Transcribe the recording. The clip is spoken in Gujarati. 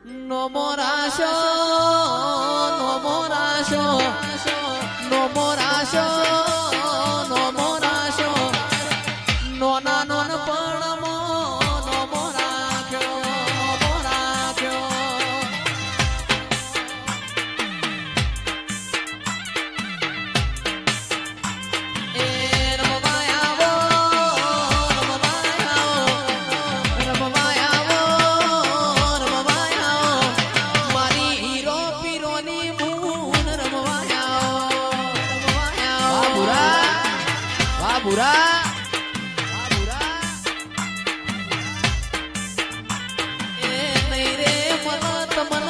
નો મોરાશો નો મોરાશો નો મોરાશો નો મોરાશો નો નાનો પણ નો મોરાખ્યો મોરાખ્યો એ રમવાયાવો રમવાયાવો રમવાયાવો મારી હીરો પીરોની મૂન રમવાયાવો રમવાયાવો વાહ બુરા એ નહીં રે મન તમન